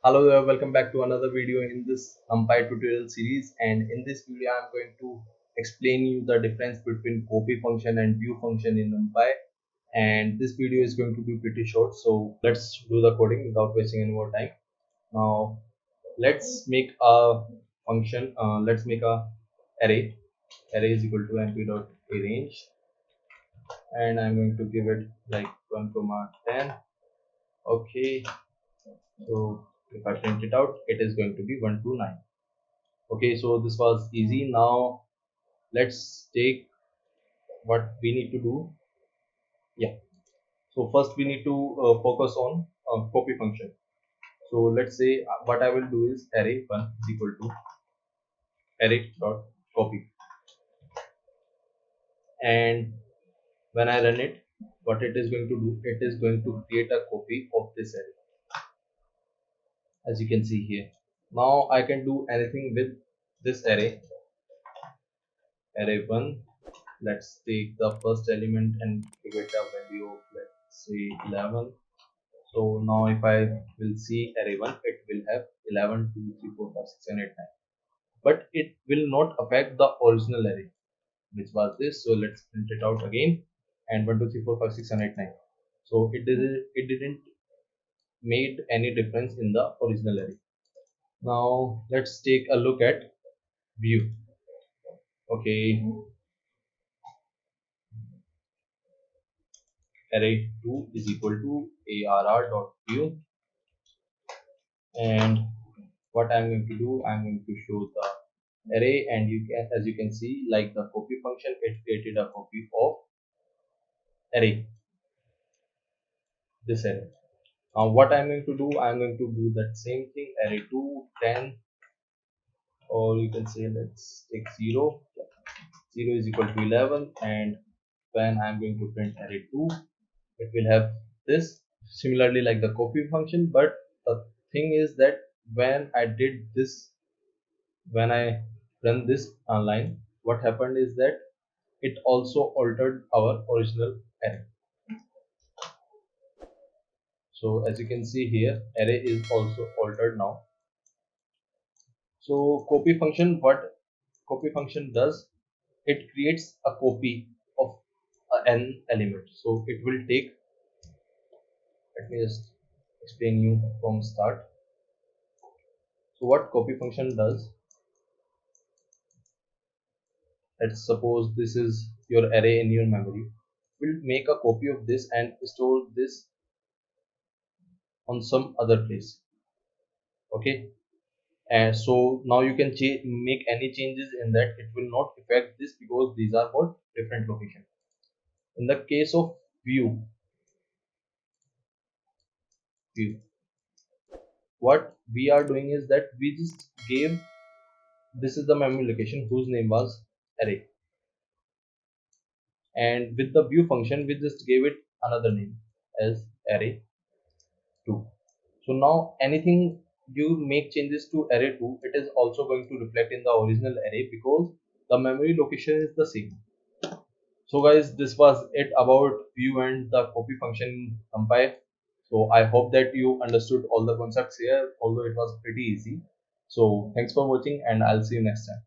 Hello there, welcome back to another video in this Numpy tutorial series, and in this video I am going to explain you the difference between copy function and view function in Numpy. And this video is going to be pretty short, so let's do the coding without wasting any more time. Now let's make a function, let's make a array is equal to np.arange, and I'm going to give it like 1 comma 10. Okay, so if I print it out, it is going to be 1 to 9. Okay, so this was easy. Now let's take what we need to do. Yeah, so first we need to focus on copy function. So let's say what I will do is array1 is equal to array dot copy, and when I run it, what it is going to do, it is going to create a copy of this array, as you can see here. Now I can do anything with this array1. Let's take the first element and give it a value of, let's say, 11. So now if I will see array1, it will have 11 2 3 4 5 6 and 8 9, but it will not affect the original array, which was this. So let's print it out again, and 1 2 3 4 5 6 and 8 9. So it didn't made any difference in the original array. Now let's take a look at view. Okay, array2 is equal to arr.view, and what I'm going to do, I'm going to show the array, and as you can see, like the copy function, it created a copy of array, this array. Now what I'm going to do, I'm going to do that same thing, array2 10, or you can say let's take 0. 0 is equal to 11, and when I'm going to print array2, it will have this, similarly like the copy function. But the thing is that when I did this, when I run this online, what happened is that it also altered our original array. So as you can see here, array is also altered now. So copy function, what copy function does, it creates a copy of an element. So it will take, let me just explain you from start. So what copy function does, let's suppose this is your array in your memory, will make a copy of this and store this on some other place. Okay, and so now you can make any changes in that, it will not affect this because these are for different location. In the case of view, what we are doing is that we just gave, this is the memory location whose name was array, and with the view function we just gave it another name as array2. So now anything you make changes to array2, it is also going to reflect in the original array because the memory location is the same. So guys, this was it about view and the copy function in Numpy. So I hope that you understood all the concepts here, although it was pretty easy. So thanks for watching, and I'll see you next time.